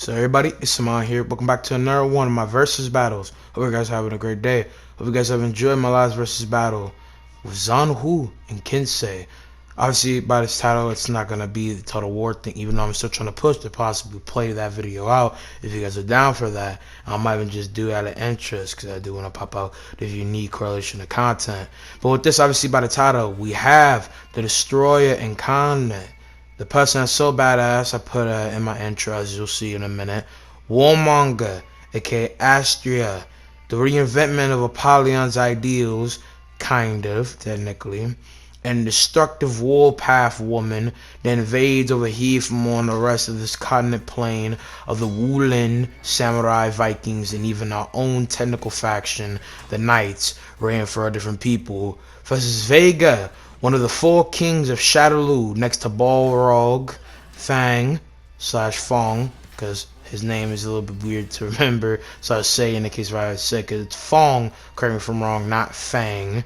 So everybody, it's Saman here. Welcome back to another one of my versus battles. Hope you guys are having a great day. Hope you guys have enjoyed my last versus battle with Zanhu and Kinsei. Obviously, by this title, it's not going to be the Total War thing, even though I'm still trying to push to possibly play that video out. If you guys are down for that, I might even just do it out of interest, because I do want to pop out the unique correlation of content. But with this, obviously, by the title, we have the Destroyer Incarnate. The person that's so badass, I put in my intro, as you'll see in a minute. Warmonger, aka Astria, the reinventment of Apollyon's ideals, kind of, technically. And destructive warpath woman that invades over here from on the rest of this continent plane of the Wulin samurai Vikings and even our own technical faction, the Knights, reigning for a different people, versus Vega, one of the four kings of Shadaloo, next to Balrog, Fang / Fong, because his name is a little bit weird to remember, so I say in the case where I said, because it's Fong, correct me if I'm wrong, not Fang.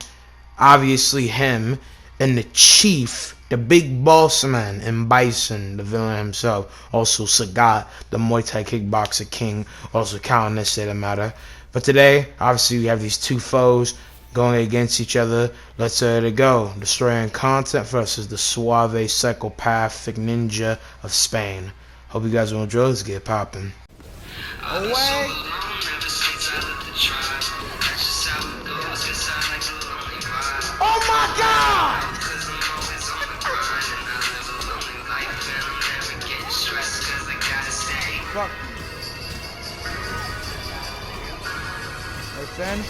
Obviously him, and the chief, the big boss man, and Bison, the villain himself, also Sagat, the Muay Thai kickboxer king, also counting this state of matter. But today, obviously we have these two foes going against each other. Let's let it go. Destroying content versus the suave psychopathic ninja of Spain. Hope you guys will enjoy. Let's get popping. Away. Oh my God! Fuck. Let's end.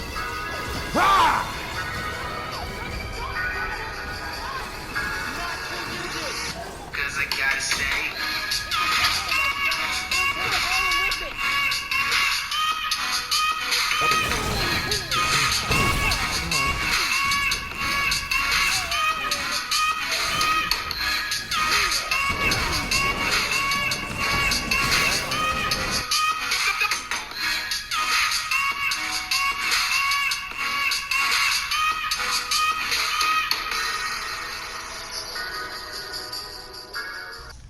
Ah! Cause I gotta stay.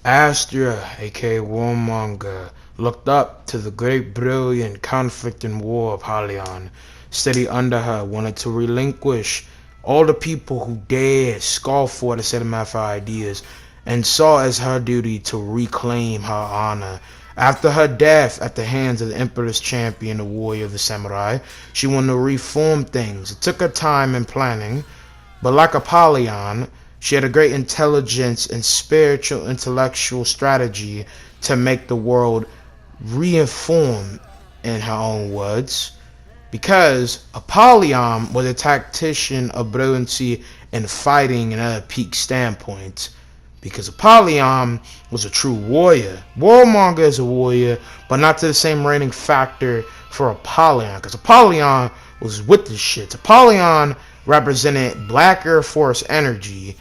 Astria, aka Warmonger, looked up to the great, brilliant, conflict and war of Apollyon. Steady under her, wanted to relinquish all the people who dared scoff for the set of her ideas, and saw as her duty to reclaim her honor. After her death at the hands of the Emperor's champion, the warrior of the samurai, she wanted to reform things. It took her time and planning, but like Apollyon, she had a great intelligence and spiritual intellectual strategy to make the world reform, in her own words, because Apollyon was a tactician of brilliancy in fighting and at a peak standpoint. Because Apollyon was a true warrior. Warmonger is a warrior, but not to the same rating factor for Apollyon, because Apollyon was with the shit. Apollyon represented Black Air Force energy.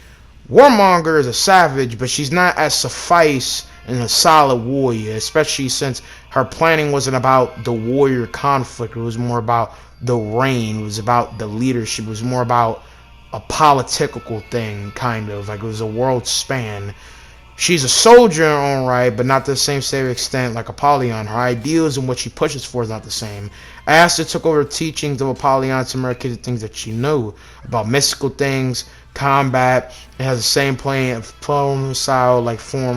Warmonger is a savage, but she's not as suffice and a solid warrior, especially since her planning wasn't about the warrior conflict. It was more about the reign. It was about the leadership. It was more about a political thing, kind of. Like it was a world span. She's a soldier in her own right, but not to the same extent like Apollyon. Her ideals and what she pushes for is not the same. Asta took over the teachings of Apollyon to merge the things that she knew about mystical things, combat. It has the same form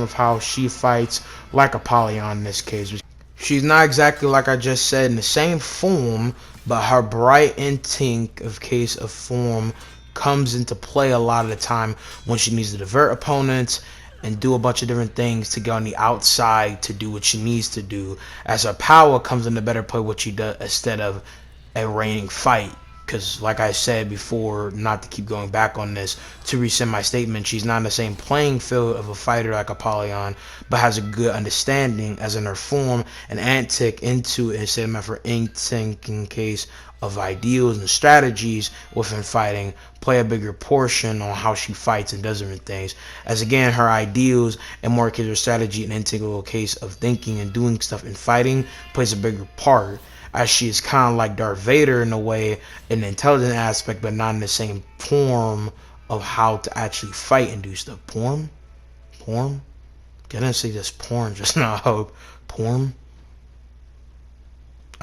of how she fights, like Apollyon in this case. She's not exactly like I just said in the same form, but her bright instinct of case of form comes into play a lot of the time when she needs to divert opponents and do a bunch of different things to get on the outside to do what she needs to do, as her power comes into better play what she does instead of a reigning fight. Because like I said before, not to keep going back on this, to rescind my statement, she's not in the same playing field of a fighter like Apollyon, but has a good understanding as in her form and antic into it instead of her instinct in case of ideals and strategies within fighting play a bigger portion on how she fights and does different things, as again her ideals and more case her strategy and integral case of thinking and doing stuff in fighting plays a bigger part, as she is kind of like Darth Vader in a way, in the intelligent aspect, but not in the same form of how to actually fight and do stuff. Porn? I didn't say just porn just now. I hope. Porn?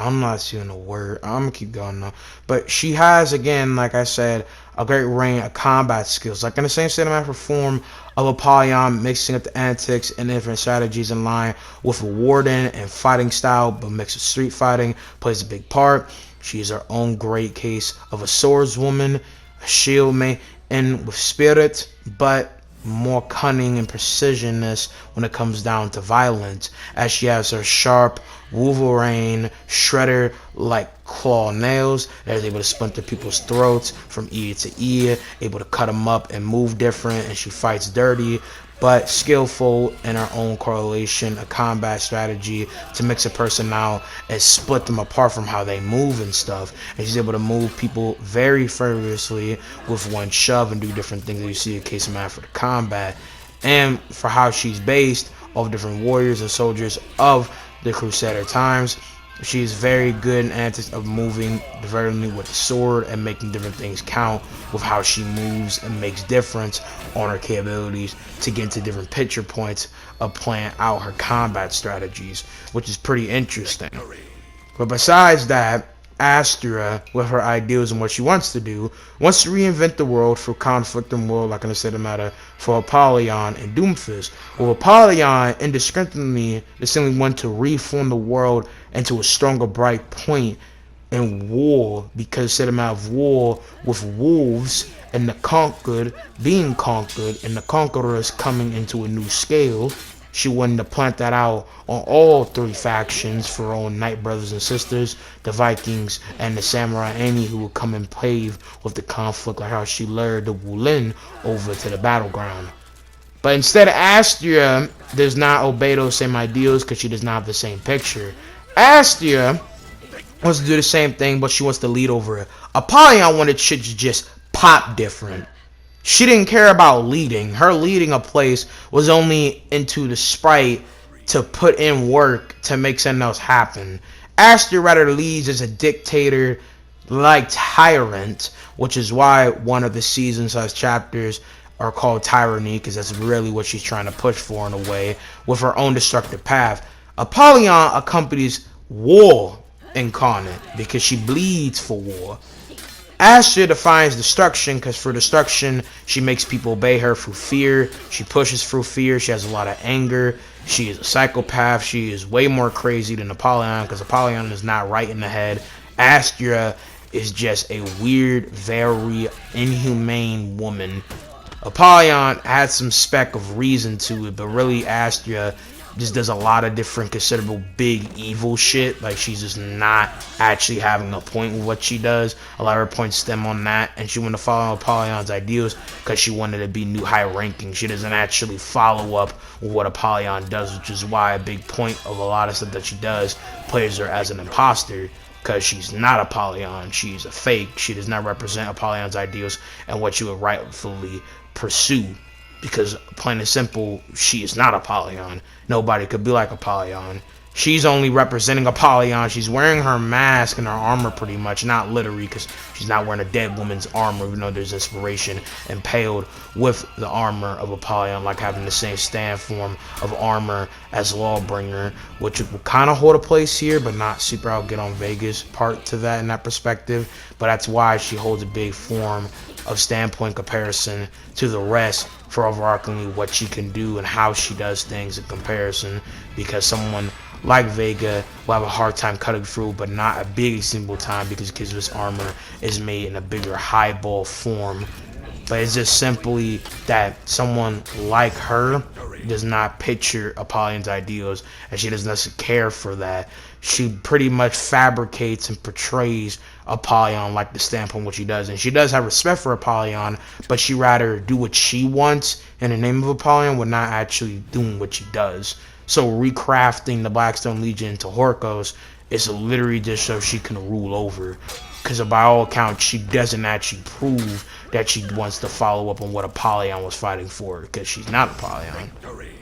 I'm not seeing a word. I'm gonna keep going though. But she has, again, like I said, a great range of combat skills. Like in the same cinematic form of Apollyon, mixing up the antics and different strategies in line with a warden and fighting style, but mixed with street fighting, plays a big part. She is her own great case of a swordswoman, a shield maiden with spirit, but more cunning and precisionness when it comes down to violence, as she has her sharp Wolverine shredder like claw nails that is able to splinter people's throats from ear to ear, able to cut them up and move different, and she fights dirty but skillful in her own correlation, a combat strategy to mix a person out and split them apart from how they move and stuff. And she's able to move people very furiously with one shove and do different things that you see a case of man for the combat. And for how she's based off different warriors and soldiers of the Crusader times, she's very good in antics of moving divertingly with the sword and making different things count with how she moves and makes difference on her capabilities to get into different picture points of playing out her combat strategies, which is pretty interesting. But besides that, Astra, with her ideals and what she wants to do, wants to reinvent the world for conflict and war, like I said, matter for Apollyon and Doomfist. Well, Apollyon indiscriminately simply want to reform the world into a stronger, bright point in war, because said amount of war with wolves and the conquered being conquered and the conquerors coming into a new scale. She wanted to plant that out on all three factions for her own Knight brothers and sisters, the Vikings and the Samurai Annie, who would come and pave with the conflict, like how she lured the Wulin over to the battleground. But instead, Astra does not obey those same ideals because she does not have the same picture. Astra wants to do the same thing, but she wants to lead over it. Apollyon wanted shit to just pop different. She didn't care about leading. Her leading a place was only into the sprite to put in work to make something else happen. Astra rather leads as a dictator like tyrant, which is why one of the season-sized chapters are called Tyranny, because that's really what she's trying to push for in a way, with her own destructive path. Apollyon accompanies war incarnate because she bleeds for war. Astra defines destruction because for destruction, she makes people obey her through fear. She pushes through fear. She has a lot of anger. She is a psychopath. She is way more crazy than Apollyon because Apollyon is not right in the head. Astra is just a weird, very inhumane woman. Apollyon had some speck of reason to it, but really Astra just does a lot of different considerable big evil shit. Like, she's just not actually having a point with what she does. A lot of her points stem on that, and she wanted to follow Apollyon's ideals because she wanted to be new high ranking. She doesn't actually follow up with what Apollyon does, which is why a big point of a lot of stuff that she does plays her as an imposter, because she's not Apollyon. She's a fake. She does not represent Apollyon's ideals and what she would rightfully pursue. Because, plain and simple, she is not Apollyon. Nobody could be like Apollyon. She's only representing Apollyon. She's wearing her mask and her armor pretty much. Not literally, because she's not wearing a dead woman's armor, even though there's inspiration impaled with the armor of Apollyon, like having the same stand form of armor as Lawbringer, which will kind of hold a place here, but not super. I'll get on Vega's part to that in that perspective. But that's why she holds a big form of standpoint comparison to the rest for overarchingly what she can do and how she does things in comparison, because someone like Vega will have a hard time cutting through, but not a big single time, because this armor is made in a bigger highball form. But it's just simply that someone like her does not picture Apollyon's ideals, and she doesn't necessarily care for that. She pretty much fabricates and portrays Apollyon like the standpoint what she does, and she does have respect for Apollyon, but she rather do what she wants in the name of Apollyon, when not actually doing what she does. So recrafting the Blackstone Legion into Horkos is literally just so she can rule over, because by all accounts she doesn't actually prove that she wants to follow up on what Apollyon was fighting for, because she's not Apollyon.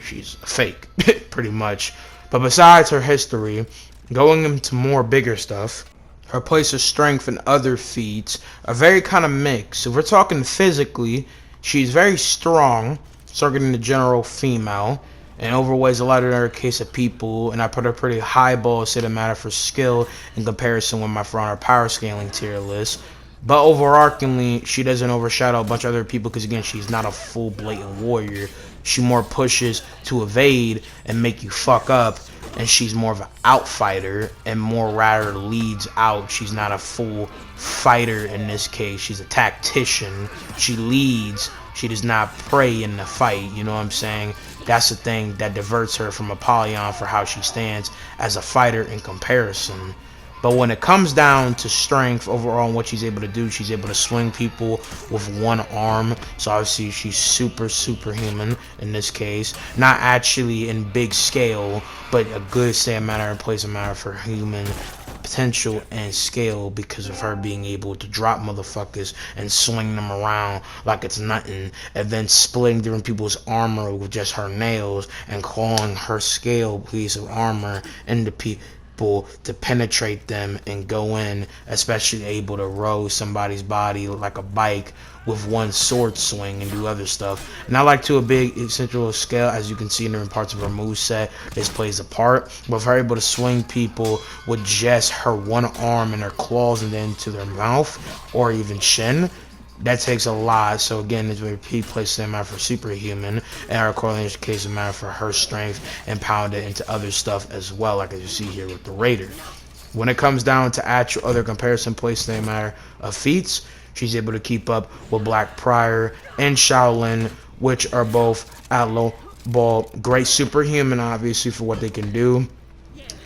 She's a fake, pretty much. But besides her history, going into more bigger stuff, her place of strength and other feats are very kind of mixed. If we're talking physically, she's very strong, targeting the general female, and overweighs a lot of other case of people, and I put a pretty high ball set of matter for skill in comparison with my front or power scaling tier list. But overarchingly, she doesn't overshadow a bunch of other people because, again, she's not a full blatant warrior. She more pushes to evade and make you fuck up, and she's more of an outfighter and more rather leads out. She's not a full fighter in this case. She's a tactician. She leads. She does not prey in the fight. You know what I'm saying? That's the thing that diverts her from Apollyon for how she stands as a fighter in comparison. But when it comes down to strength overall and what she's able to do, she's able to swing people with one arm. So obviously she's superhuman in this case. Not actually in big scale, but a good state matter and place of matter for human potential and scale because of her being able to drop motherfuckers and swing them around like it's nothing, and then splitting different people's armor with just her nails and clawing her scale piece of armor into people to penetrate them and go in, especially able to roll somebody's body like a bike with one sword swing and do other stuff. And I like to a big central scale, as you can see in different parts of her moveset, this plays a part. With her able to swing people with just her one arm and her claws and then to their mouth or even chin, that takes a lot. So again, it's where P places them out for superhuman, and our correlation case of matter for her strength and pound it into other stuff as well, like as you see here with the Raider. When it comes down to actual other comparison place they matter of feats, she's able to keep up with Black Prior and Shaolin, which are both at low ball great superhuman obviously for what they can do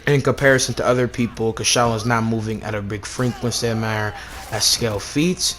in comparison to other people, because Shaolin's not moving at a big frequency they matter as scale feats.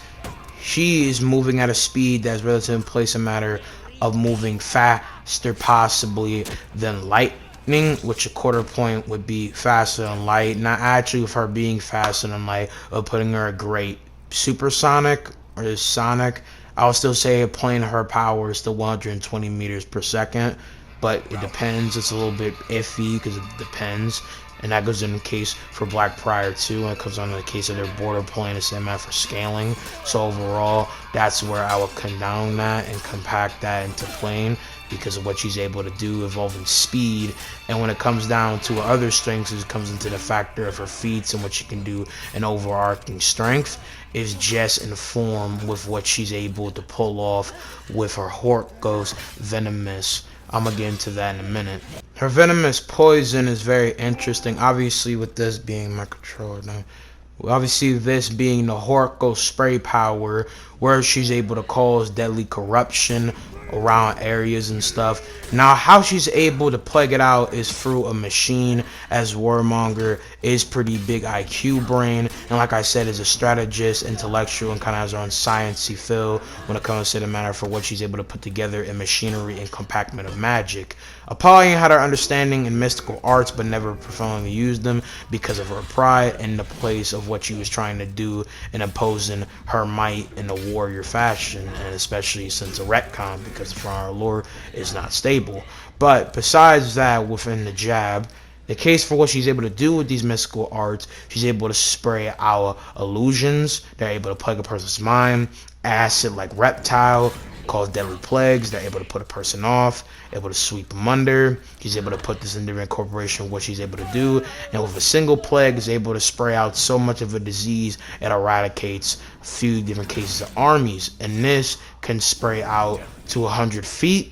She is moving at a speed that's relative in place a matter of moving faster possibly than lightning, which a quarter point would be faster than light. Not actually with her being faster than light or putting her a great supersonic or sonic. I would still say applying her power is still 120 meters per second, but it depends. It's a little bit iffy because it depends. And that goes in the case for Black Prior too, and it comes on to the case of their border playing the same out for scaling. So overall, that's where I would condone that and compact that into playing because of what she's able to do involving speed. And when it comes down to her other strengths, it comes into the factor of her feats and what she can do in overarching strength is just in form with what she's able to pull off with her Horkos Venomous. I'm gonna get into that in a minute. Her venomous poison is very interesting. Obviously, with this being my controller now, obviously this being the Horko spray power, where she's able to cause deadly corruption around areas and stuff. Now, how she's able to plague it out is through a machine, as Warmonger is pretty big IQ brain, and like I said, is a strategist, intellectual, and kind of has her own sciencey feel when it comes to the matter for what she's able to put together in machinery and compactment of magic. Apollyon had her understanding in mystical arts, but never profoundly used them because of her pride and the place of what she was trying to do in imposing her might in a warrior fashion, and especially since a retcon, because the front of lore is not stable. But besides that, within the jab, the case for what she's able to do with these mystical arts, she's able to spray out illusions. They're able to plague a person's mind. Acid like reptile, cause deadly plagues. They're able to put a person off, able to sweep them under. She's able to put this into incorporation of what she's able to do. And with a single plague, is able to spray out so much of a disease it eradicates a few different cases of armies. And this can spray out to 100 feet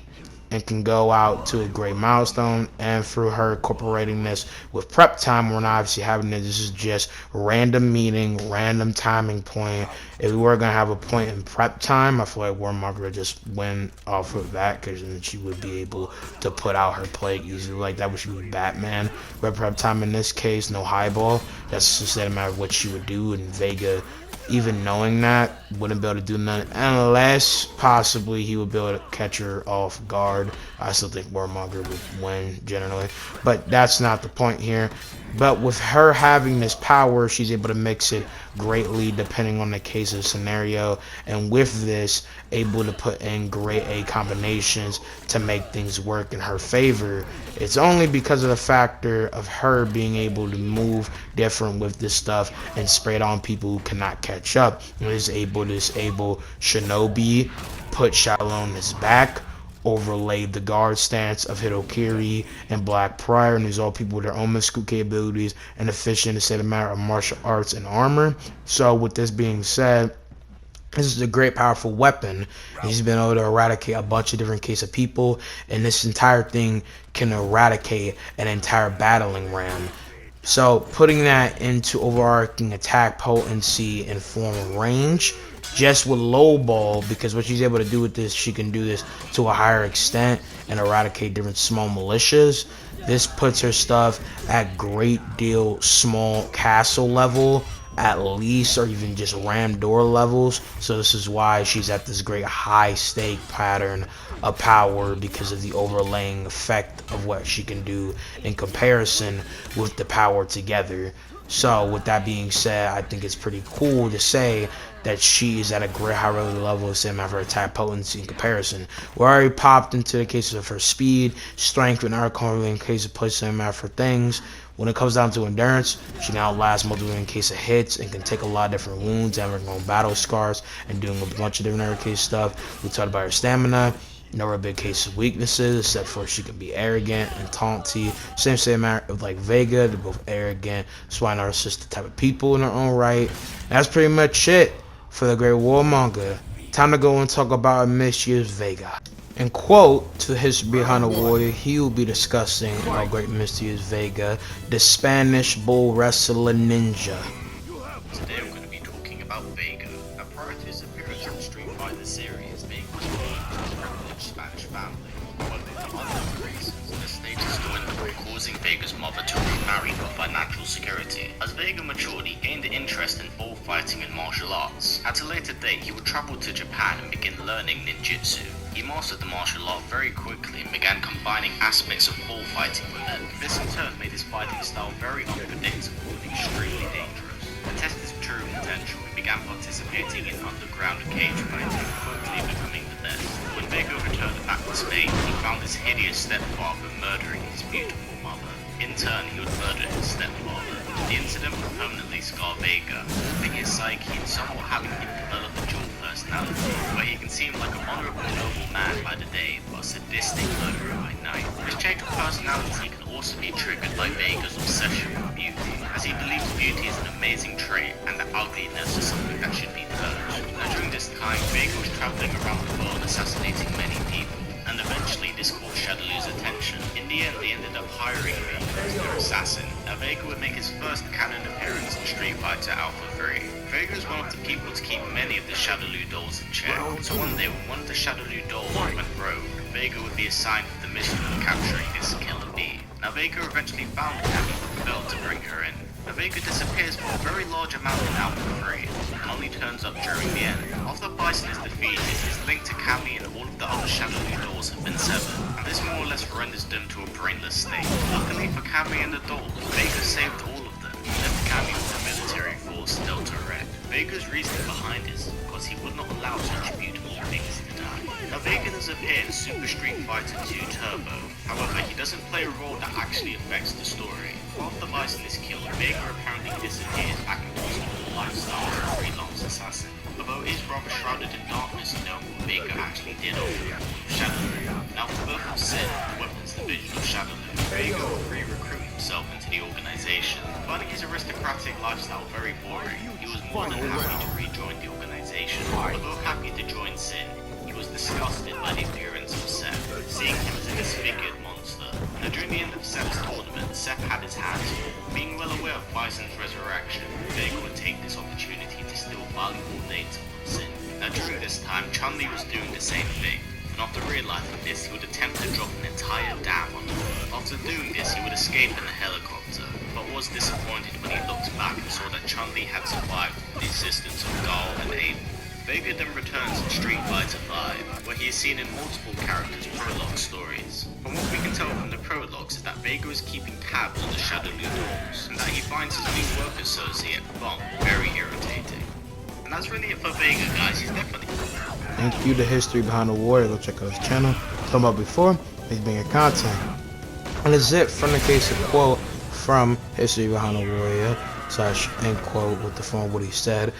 and can go out to a great milestone. And through her incorporating this with prep time, we're not obviously having this is just random meeting, random timing point. If we were gonna have a point in prep time, I feel like Warmonger would just win off of that, because then she would be able to put out her plague easily. Like that would she be Batman. But prep time in this case, no highball. That's just a matter of what she would do. And Vega, even knowing that, wouldn't be able to do nothing unless possibly he would be able to catch her off guard. I still think Warmonger would win generally, but that's not the point here. But with her having this power, she's able to mix it greatly depending on the case of scenario, and with this able to put in great A combinations to make things work in her favor. It's only because of the factor of her being able to move different with this stuff and spray it on people who cannot catch up, and is able to disable Shinobi, put Shaolin on his back, overlaid the guard stance of Hitokiri and Black Prior, and these are all people with their own mystical capabilities and efficient in the matter of martial arts and armor. So with this being said, this is a great powerful weapon. He's been able to eradicate a bunch of different cases of people, and this entire thing can eradicate an entire battling ram. So putting that into overarching attack potency and form of range, just with low ball, because what she's able to do with this, she can do this to a higher extent and eradicate different small militias. This puts her stuff at great deal small castle level, at least, or even just ram door levels. So this is why she's at this great high stake pattern of power, because of the overlaying effect of what she can do in comparison with the power together. So with that being said, I think it's pretty cool to say that she is at a great high relative level, same as her attack potency in comparison. We already popped into the cases of her speed, strength, and arc in case of placing matter for things. When it comes down to endurance, she can outlast multiple in case of hits and can take a lot of different wounds, having her own battle scars and doing a bunch of different other case stuff. We talked about her stamina. No real big case of weaknesses, except for she can be arrogant and taunty. Same matter of like Vega, they're both arrogant, swine narcissistic type of people in their own right. And that's pretty much it for the Great Warmonger. Time to go and talk about Miss Year's Vega. And quote to the history behind the warrior, he will be discussing our great Miss Year's Vega, the Spanish bull wrestler ninja. Today I'm going to be talking about Vega, a prior to his appearance in the Street Fighter series, being one of the privileged Spanish family. But for other reasons, the status dwindled, causing Vega's mother to remarry for financial security. As Vega matured, he gained an interest in bullfighting and martial arts. At a later date, he would travel to Japan and begin learning ninjutsu. He mastered the martial art very quickly and began combining aspects of bullfighting with it. This in turn made his fighting style very unpredictable and extremely dangerous. To test his true potential, he began participating in underground cage fighting, quickly becoming the best. When Vega returned back to Spain, he found his hideous stepfather murdering his beautiful mother. In turn, he would murder his stepfather. The incident would permanently scar Vega, affecting his psyche and somewhat having him develop a dual personality, where he can seem like a honorable noble man by the day, but a sadistic murderer by night. This change of personality can also be triggered by Vega's obsession with beauty, as he believes beauty is an amazing trait and that ugliness is something that should be purged. Now during this time, Vega was traveling around the world assassinating many people, and eventually this caught Shadowloo's attention. In the end, they ended up hiring Vega as their assassin. Now Vega would make his first canon appearance in Street Fighter Alpha 3. Vega is one of the people to keep many of the Shadowloo dolls in check, so one day when one of the Shadowloo dolls went rogue, Vega would be assigned with the mission of capturing this killer bee. Now Vega eventually found Cammy but failed to bring her in. Now Vega disappears for a very large amount in Alpha 3, and only turns up during the end. After Bison is defeated, his link to Cammy and all of the other Shadowloo dolls have been severed, and this more or less renders them to a brainless state. Luckily for Cammy and the dolls, Vega saved all of them, and left Cammy with the military force Delta Red. Vega's reasoning behind this is because he would not allow such beautiful things to die. Now Vega does appear in Super Street Fighter 2 Turbo, however he doesn't play a role that actually affects the story. After Bison is killed, Vega apparently disappears back into his normal lifestyle as a freelance assassin. Although it is rather shrouded in darkness to know what Vega actually did over the Shadowloo. Now for both of Sin, the weapons division of Shadowloo, Vega will re-recruit himself into the organization. Finding his aristocratic lifestyle very boring, he was more than happy to rejoin the organization. Although happy to join Sin, he was disgusted by the appearance of Seth, seeing him as a disfigured monster. Now during the end of Seth's tournament, Seth had his hands full. Being well aware of Bison's resurrection, Vega would take this opportunity to steal valuable data from Sin. Now during this time, Chun-Li was doing the same thing, and after realizing this, he would attempt to drop an entire dam on her. After doing this, he would escape in a helicopter, but was disappointed when he looked back and saw that Chun-Li had survived the assistance of Guile and Abel. Vega then returns in Street Fighter 5, where he is seen in multiple characters' prologue stories. From what we can tell from the prologues is that Vega is keeping tabs on the Shadowloo dolls, and that he finds his new work associate, Bump, very irritating. And that's really it for Vega, guys. He's definitely... Thank you to History Behind the Warrior. Go check out his channel. Talking about before, he's bringing content. And that's it from the case of quote from History Behind the Warrior / end quote with the form of what he said.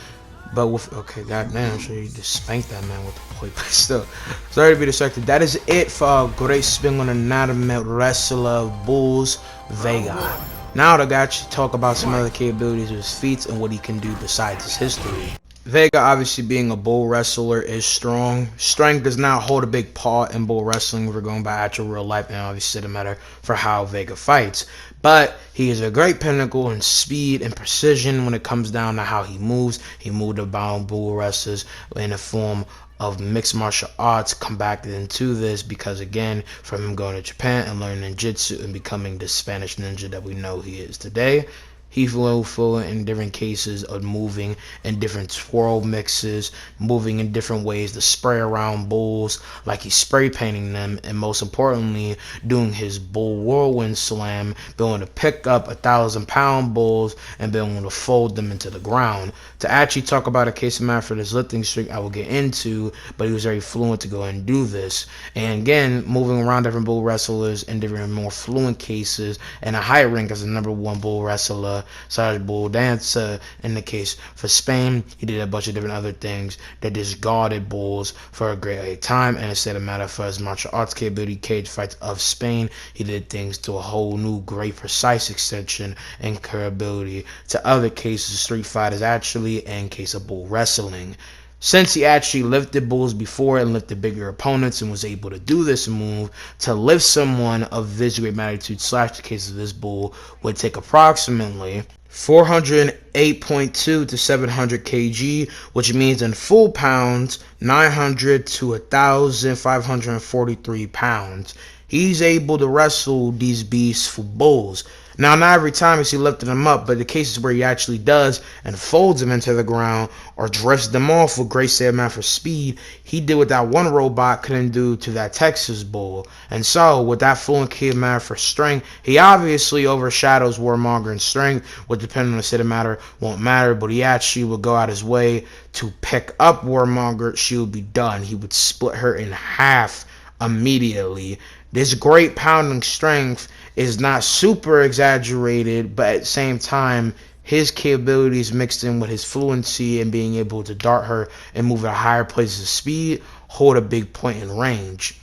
But with, okay, goddamn, so you just spanked that man with the plate, but still. Sorry to be distracted. That is it for our great spin on anatomy wrestler Bulls Vega. Now I got you to talk about some other capabilities of his feats and what he can do besides his history. Vega, obviously being a bull wrestler, is strong. Strength does not hold a big part in bull wrestling if we're going by actual real life, and obviously the matter for how Vega fights. But he is a great pinnacle in speed and precision when it comes down to how he moves. He moved about bull wrestlers in a form of mixed martial arts compacted into this because, again, from him going to Japan and learning ninjutsu and becoming the Spanish ninja that we know he is today, he fluent in different cases of moving in different swirl mixes, moving in different ways to spray around bulls like he's spray painting them, and most importantly, doing his bull whirlwind slam, being able to pick up 1,000-pound bulls and being able to fold them into the ground. To actually talk about a case of matter for this lifting streak, I will get into, but he was very fluent to go ahead and do this. And again, moving around different bull wrestlers in different more fluent cases, and a high rank as the #1 bull wrestler, such as bull dancer. In the case for Spain, he did a bunch of different other things that discarded bulls for a great time, and instead of matter for his martial arts capability, cage fights of Spain, he did things to a whole new great precise extension and capability to other cases street fighters actually, in case of bull wrestling. Since he actually lifted bulls before and lifted bigger opponents and was able to do this move, to lift someone of this great magnitude slash the case of this bull would take approximately 408.2 to 700 kg, which means in full pounds 900 to 1,543 pounds. He's able to wrestle these beasts for bulls. Now, not every time is he lifting them up, but the cases where he actually does and folds them into the ground or drifts them off with great stamina for speed, he did what that one robot couldn't do to that Texas bull. And so, with that fluent key of matter for strength, he obviously overshadows Warmonger in strength, which depending on the state of matter won't matter, but he actually would go out his way to pick up Warmonger. She would be done. He would split her in half immediately. This great pounding strength is not super exaggerated, but at the same time, his capabilities mixed in with his fluency and being able to dart her and move at higher places of speed hold a big point in range.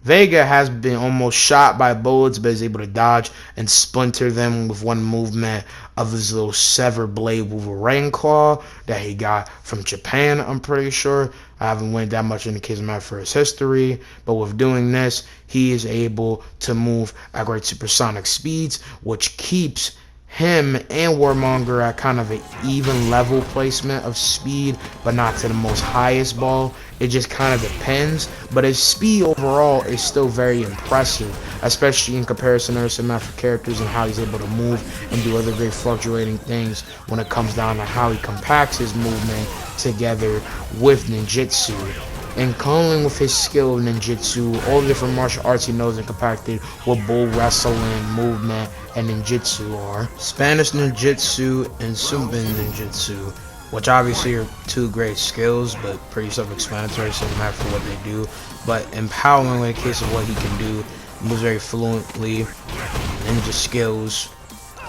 Vega has been almost shot by bullets, but is able to dodge and splinter them with one movement of his little severed blade Wolverine claw that he got from Japan, I'm pretty sure. I haven't went that much into case of matter for his history, but with doing this, he is able to move at great supersonic speeds, which keeps him and Warmonger at kind of an even level placement of speed, but not to the most highest ball. It just kind of depends, but his speed overall is still very impressive, especially in comparison to some other characters and how he's able to move and do other great fluctuating things when it comes down to how he compacts his movement together with ninjutsu. And culminating with his skill of ninjutsu, all the different martial arts he knows and compacted with bull wrestling, movement, and ninjutsu are Spanish ninjutsu and Suman ninjutsu, which obviously are two great skills, but pretty self-explanatory, so no matter for what they do. But empowering in the case of what he can do, moves very fluently, ninja skills,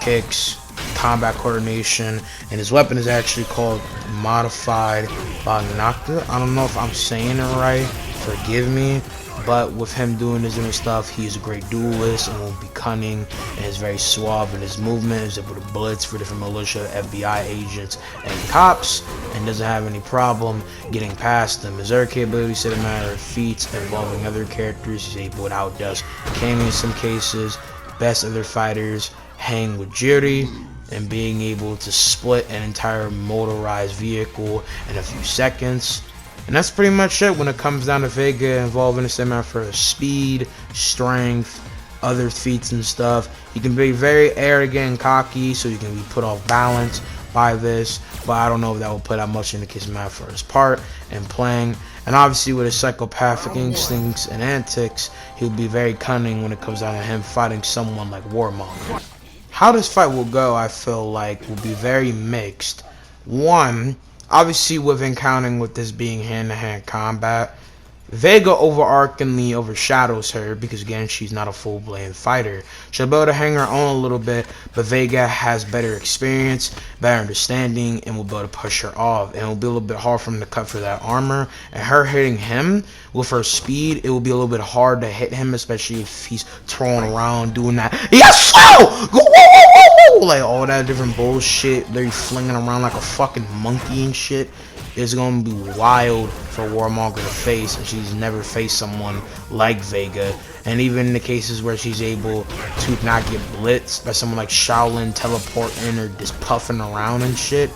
kicks, combat coordination, and his weapon is actually called Modified Bagnakta. I don't know if I'm saying it right, forgive me, but with him doing this different stuff, he's a great duelist and will be cunning and is very suave in his movement, is able to blitz for different militia, FBI agents, and cops, and doesn't have any problem getting past them. His other capabilities set a matter of feats involving other characters. He's able to outdust Kami in some cases, best other fighters, hang with Jiri, and being able to split an entire motorized vehicle in a few seconds. And that's pretty much it when it comes down to Vega involving the same amount for speed, strength, other feats and stuff. He can be very arrogant and cocky, so you can be put off balance by this, but I don't know if that will put out much in the case of matter for his part and playing. And obviously with his psychopathic instincts and antics, he'll be very cunning when it comes down to him fighting someone like Warmonger. How this fight will go, I feel like, will be very mixed. One, obviously with encountering with this being hand-to-hand combat, Vega overarchingly overshadows her because again she's not a full-blown fighter. She'll be able to hang her own a little bit, but Vega has better experience, better understanding, and will be able to push her off. And it will be a little bit hard for him to cut for that armor. And her hitting him with her speed, it will be a little bit hard to hit him, especially if he's throwing around doing that. Yes, like all that different bullshit. They're flinging around like a fucking monkey and shit. It's gonna be wild for Warmonger to face, and she's never faced someone like Vega. And even in the cases where she's able to not get blitzed by someone like Shaolin teleporting or just puffing around and shit,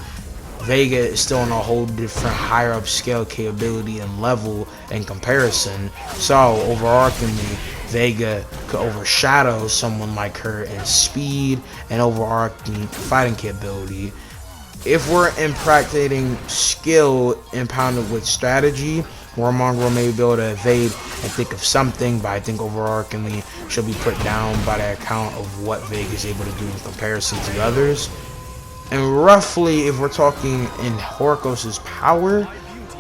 Vega is still on a whole different higher up scale capability and level in comparison. So overarchingly, Vega could overshadow someone like her in speed and overarching fighting capability. If we're practicing skill impounded with strategy, Warmonger may be able to evade and think of something, but I think overarchingly she'll be put down by the account of what Vega is able to do in comparison to others. And roughly, if we're talking in Horkos' power,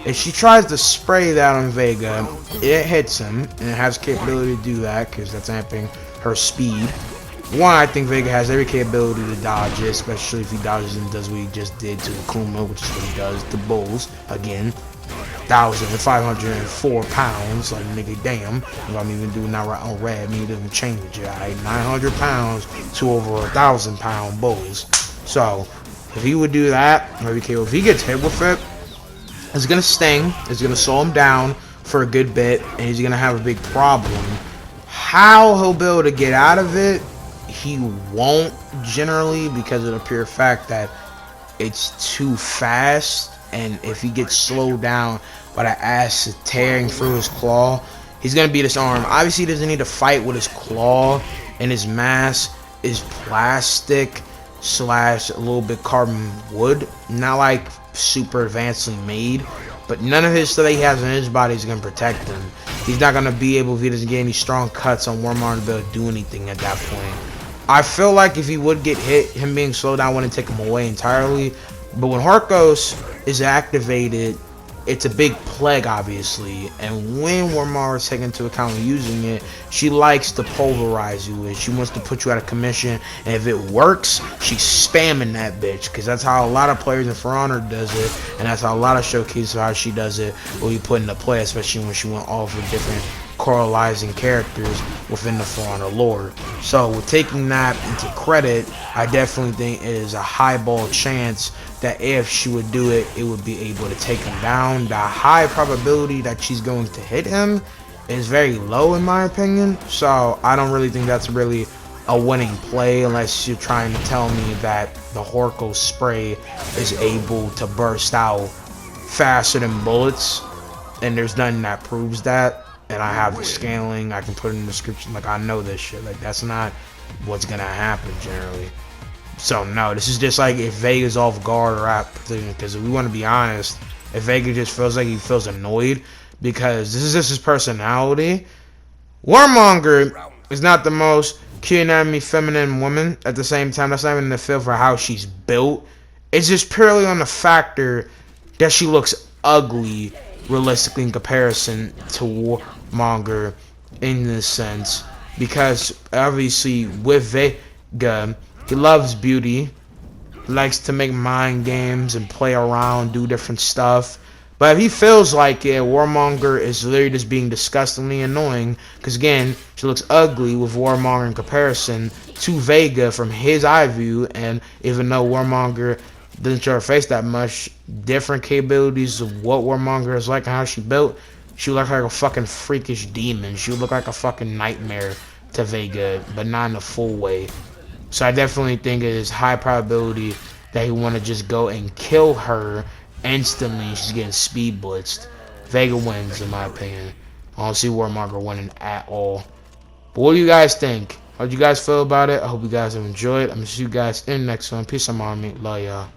if she tries to spray that on Vega, it hits him, and it has capability to do that because that's amping her speed. One, I think Vega has every capability to dodge it, especially if he dodges and does what he just did to Akuma, which is what he does to Bulls. Again, 1,504 pounds, like nigga damn. If I'm even doing that right on red, me doesn't change it, alright? 900 pounds to over 1,000 pound Bulls. So, if he would do that, maybe if he gets hit with it, it's gonna sting, it's gonna slow him down for a good bit, and he's gonna have a big problem. How he'll be able to get out of it, he won't generally, because of the pure fact that it's too fast, and if he gets slowed down by the acid tearing through his claw, he's gonna beat his arm. Obviously, he doesn't need to fight with his claw, and his mass is plastic slash a little bit carbon wood, not like super advancedly made, but none of his stuff that he has in his body is gonna protect him. He's not gonna be able, if he doesn't get any strong cuts on Warmonger, to be able to do anything at that point. I feel like if he would get hit, him being slowed down wouldn't take him away entirely. But when Horkos is activated, it's a big plague, obviously. And when Warmonger is taken into account using it, she likes to pulverize you. And she wants to put you out of commission. And if it works, she's spamming that bitch. Because that's how a lot of players in For Honor does it. And that's how a lot of showcases how she does it will be put into play, especially when she went off with different coralizing characters within the For Honor lore. So with taking that into credit, I definitely think it is a highball chance that if she would do it, it would be able to take him down. The high probability that she's going to hit him is very low in my opinion, so I don't really think that's really a winning play unless you're trying to tell me that the Horkos spray is able to burst out faster than bullets, and there's nothing that proves that. And I have the scaling, I can put it in the description, like I know this shit, like that's not what's gonna happen generally. So no, this is just like if Vega's off guard or out position, because if we want to be honest, if Vega just feels like he feels annoyed because this is just his personality. Warmonger is not the most cute enemy feminine woman. At the same time, that's not even the feel for how she's built. It's just purely on the factor that she looks ugly realistically in comparison to Warmonger in this sense, because obviously with Vega, he loves beauty, he likes to make mind games and play around, do different stuff. But if he feels like it, Warmonger is literally just being disgustingly annoying, because again, she looks ugly with Warmonger in comparison to Vega from his eye view. And even though Warmonger doesn't show her face that much, different capabilities of what Warmonger is like and how she built, she would look like a fucking freakish demon. She would look like a fucking nightmare to Vega, but not in a full way. So I definitely think it is high probability that he want to just go and kill her instantly. She's getting speed blitzed. Vega wins in my opinion. I don't see Warmonger winning at all. But what do you guys think? How do you guys feel about it? I hope you guys have enjoyed. I'm gonna see you guys in the next one. Peace out, mommy. Love y'all.